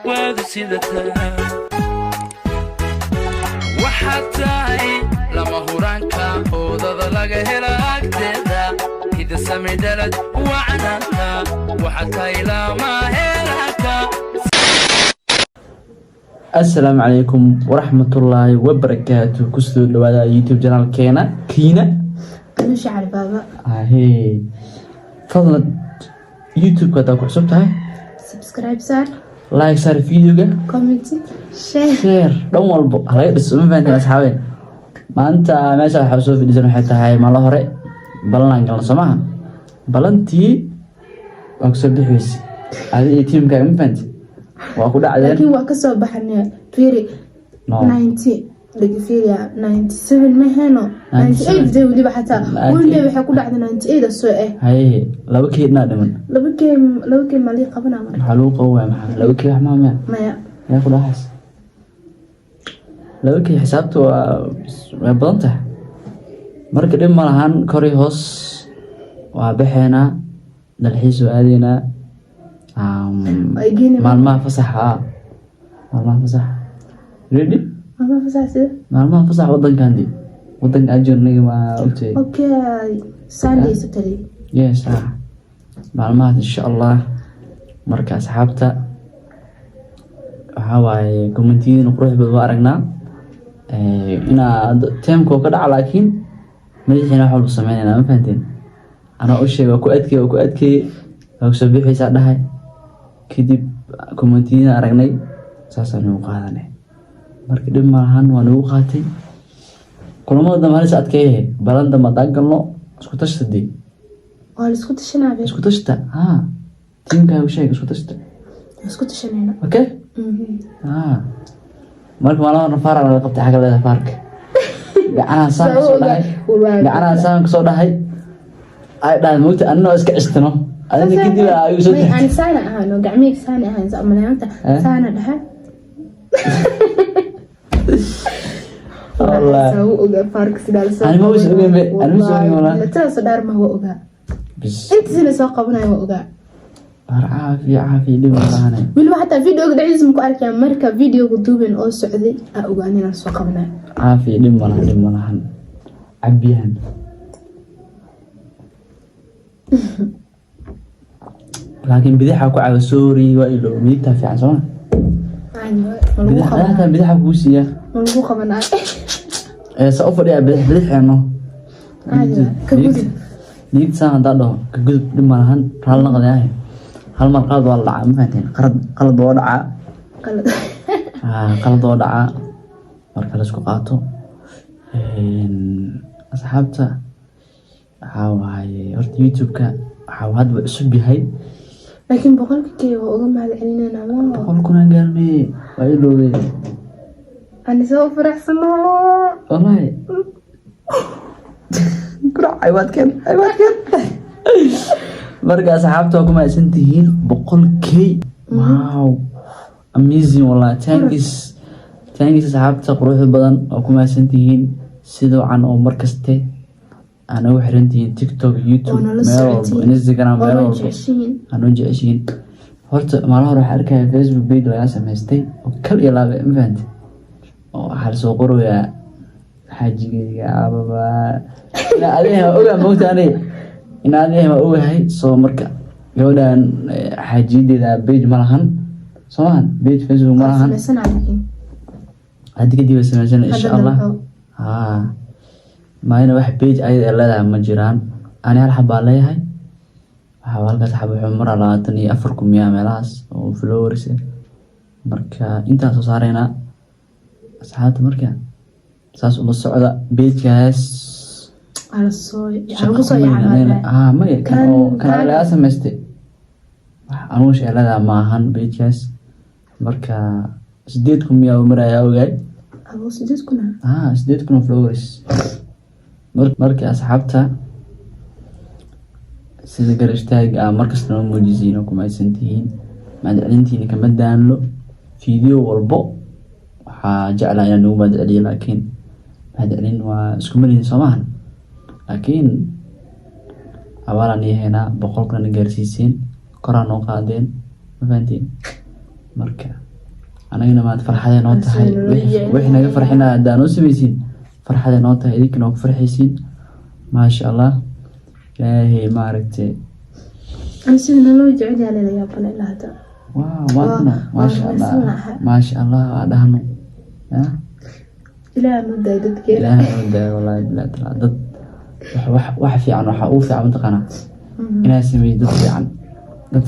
waadu sidataa waxaad tahay lama huraanka oodada laga hela agteeda hida sami dhalad wacnaanta waxaad tahay lama helaka. السلام عليكم ورحمة الله وبركاته. كسر الوضع يوتيوب جنال كينا أنا شعر بابا هاي فضل يوتيوب كذا كحسبت هاي سبسكرايب صار لايك صار فيديو جا كومنتي شير دون والبو هاي بس ما فهمت أصحابي ما أنت ماشي حاسوب في ديزاين حتى هاي ما الله رأي بلان قال سماها بلانتي أكسب بحوس هذه تيم كاي ما فهمت وأقول عادي لكن وكسر بحنا فيري 90 لقي فيري 97 ما هنا 98 ده ولي بحتى واللي بحكوا بعد 98 السوء هاي لو كي نادم لو كي مالي قبنا ما حلوق هو لو كي حمام ما ياخذ أحس لو كي حسابته بلنته مركز دم ملهان كوري هوس وبحنا دالحيس وآدينا مالما فصح مالما فصح ريدي مالما فصح سيد مالما فصح ودن كاندي ودن أجر نيجي ما قلتي أوكي ساندي ستري يس معلومات إن شاء الله مركز أصحابته هواي كومنتين وقروح بالوارقنا إنا تيمكو كده لكن ما يجينا حول السمعين ما فهمتين أنا أشيء وكو أدكي أكسب بحيس هاي كدب كومنتين أرقني ساسا نوقاتني marka dib malahan waa nagu qaatay kulamada damaaris adkeeyay balanda ma daaqalno isku tashadii waa isku tashanaa isku tashta tiimka uu sheegay isku tashanayna okay marka malaha faara la qabtay xaga leedahay faarka gacanaha saan soo dhahay ay dhahay moogta annoo iska istino adina kadib ay soo tahay aan saana ahano gacmiga saana ahaan saamanaanta saana dhahay والله سو اوغا فارك سدال سو انا ما وش اوغا لا تاس دار ما هو اوغا بس انت سنه سو قبناي ما اوغا عافي دي والله ولا حتى فيديو دعيس مكو اركيا marka فيديو دوبن oo socday ogaanina soo qabnaa عافي دي malahan cabiyan laakiin bidaxa ku caaw sorry waa ilo miita fiican soo bidaxa ku siiya lagu qabanaa سأفرد يا بدحنا نيت سان دادو كجذب لما هن حال نقد يعني هل مرقد والله ما فهمتين قلد وضع قلد وضع مركز اسكو قاتو أصحابته حاوي أرد يوتيوب حاو هاد بأسبي هاي لكن بقولك كي وأقوم على علينا ما بقولكم أنا قلبي ويلو أنا سوف فرح سنو والله كرا عيوات كان مرقى صحابتكم أسنتين بقول كي واو أميزين والله تانكس صحابتك روح البدن وكم أسنتين سيدو عن أو مركزتي أنا وحرنتين تيك توك يوتيوب ميرو انستغرام ميرو أنا جعشين هرت ما راح أركب فيسبوك بيد ويا سمستي وكل يلا بإنفنت waxaa soo qoraya xaajiga ababa ina adeeha oga moogtaanay ina adeeha ogahay soo marka gabadhan xaajideeda page malahan soomaan page Facebook malahan hadii kadib sameeysan insha Allah ma ina wax page ay leedahay ma jiraan ani hal xabaa leeyahay waxa halkaas xabo mar 24,000 meelahaas oo followers marka intaas soo saarayna أصحابته مركا ساس ومصعدة بيت جاهز على الصوي ما كان على أساس مستي أنا مش على ذا معهن بيت جاهز مركا سديتكم يا عمرا يا وجاي أبو سديتكم سديتكم فلوريس مركا أصحابته سيدا قرشتاق مركز نوم موجزين وكم أي سنتين ما دعلنتيني كمان دانلو فيديو والبو جعل يعني نوم بدعلي لكن بدعلين واسكملين سماهن لكن أولا هنا بقولك نجارسيسين قرانو قادين ما فهمتين مركا anagana maad farxadee noo tahay wixii naga farxina haddaan noo samaysiin farxadee noo tahay idinkana waa ku farxaysiin maasha allah ilaahay maaragtay sida naloo jecel yahay la yaabana ilaa hadda maadna maasha allah waa dhahno ilaaha noo daay dadkeena ilaaha noo daay wallaahi bilaa talaa dad wax fiican waxaa ugu fiican mataqaanaa inaad sameeyid dad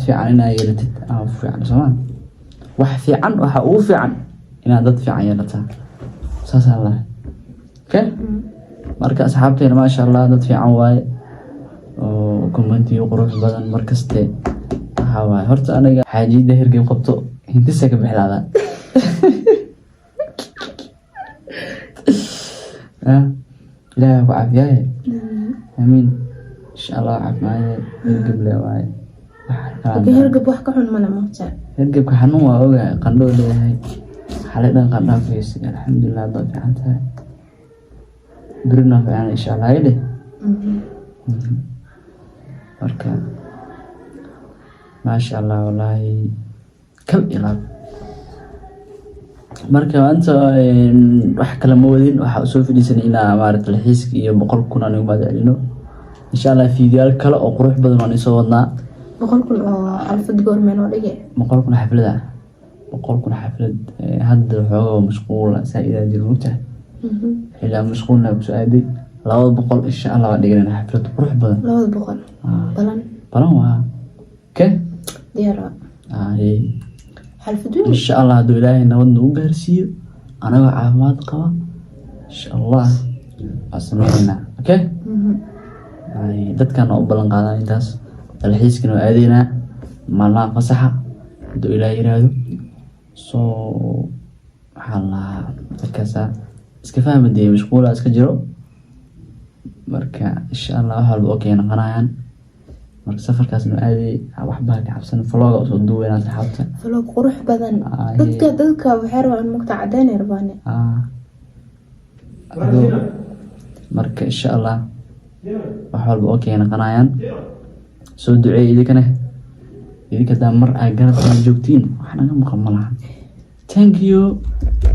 fiican inaad yeelatid ama fiican soomaa wax fiican waxaa ugu fiican inaad dad fiican yeelataa saasaan lahay okay marka asxaabteena maasha allah dad fiican waaye oo commentiyo qurux badan markaste waxaa waaye horta aniga xaajiyada hergeb qabto hintisa ka bixlaada ilaahay ku caafiyaaye amiin insha allah caafimaade hergeb le waaye hergeb wax ka xun mala maqta hergebka xanuun waa ogahay qandhoo leeyahay xalay dhan qandhaa fiisay alxamdulilah haddaad fiican tahay birina fiican insha allah ayadhe marka maasha allah wallaahi kal ilaab marka maanta wax kale ma wadin waxaa usoo fadhiisanay inaa maarata laxiiska iyo 100,000 anigu maad celino insha allah fiidiyaal kale oo qurux badan waan isoo wadnaa 100,000 oo xalfad goormeen oo dhige 100,000 xaflada 100,000 xaflad hadda xoogaa mashquula saa'idaa jiro mugtahay ilaa mashquulna ku soo aaday 200 insha allah waa dhiganayna xaflad qurux badan 200 balan waa okay diyaara xalfad insha allah hadduu ilaahay nabad nagu gaarsiiyo anagoo caafimaad qaba insha allah waa sameynaynaa okay dadkan waa u ballan qaadaa intaas dalxiiskana waa aadaynaa maalmaha fasaxa hadduu ilaahay yiraahdo soo waxaa lahaa dadkaasa iska fahmadee mashquula iska jiro marka insha allah wax walba okay noqonayaan marka safarkaasna aaday waxbaa ka cabsan vloga usoo duuweynaa saxaabta vlog qurux badan dadka waxay rabaan mugta cadeen ay rabaan marka insha allah wax walba okay noqonayaan soo duceey idinka daa mar ay garabka joogtiin wax naga maqan ma laha thank you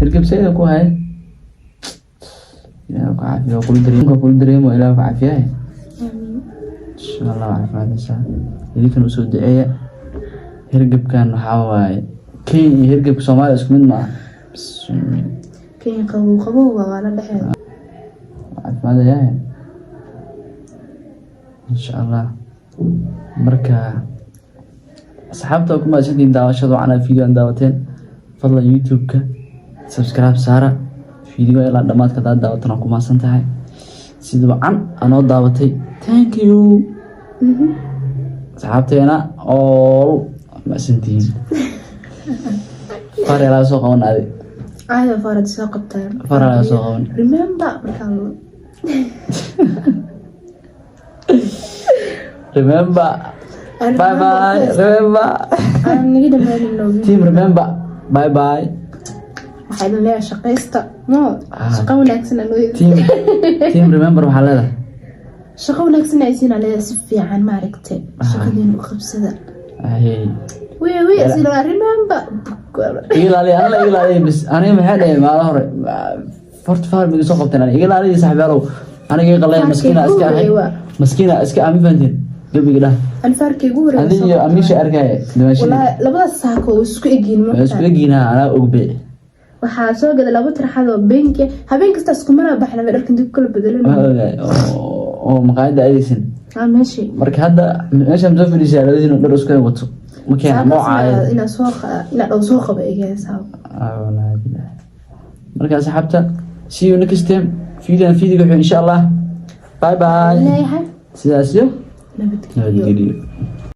hergebsayda ku hay ilaahay ku caafiyo kul dareemo ilaahay ku caafiyahay insha allah caafimaadaysa idinkan usoo duceeya hergebkan waxaa waaye kenya iyo hergebka soomaaliya isku mid ma aha kenya qabow waa la dhexeeda caafimaadayahay insha allah marka asxaabta ku mahadsantiin daawashada waxaana video aan daawateen fadlan youtube-ka subscribe saara video ilaa dhammaadka hadaad daawatan waa ku mahadsan tahay sida wacan anoo daawatay thank you asxaabteena all mahadsantihiin far ilaa soo qaban adi caada farad soo qabtaa far ilaa soo qaban remember markaan remember bye bye remember team remember bye bye waxaa idin leeyahay shaqaysta shaqo wanaagsan team remember waxaa leedahay shaqo wanaagsan aysiina leedahay si fiican maaragtay shaqadiin u qabsada wey asila remember ilaaliya bis aniga maxaa dhahay maala hore forty five miga soo qabteen aniga ilaaliya saxbeelow aniga qalay maskiina iska aami fahantiin gabiga dhah alfarkii ugu horeeyay adiga amisha arkay labada saako isku egiin anaa ogbe waxaa soo gada laba tarxad oo beenki habeen kasta isku mala baxna dharkan dib kala bedelan oo maqaayada aysan meeshii marka hadda meesha soo fadhiisay labadiina dhar isku wato marka noocaay ina soo qaba eegaysaa walahi marka asxaabta see you next time video insha allah bye bye sidaas iyo nabadgelyo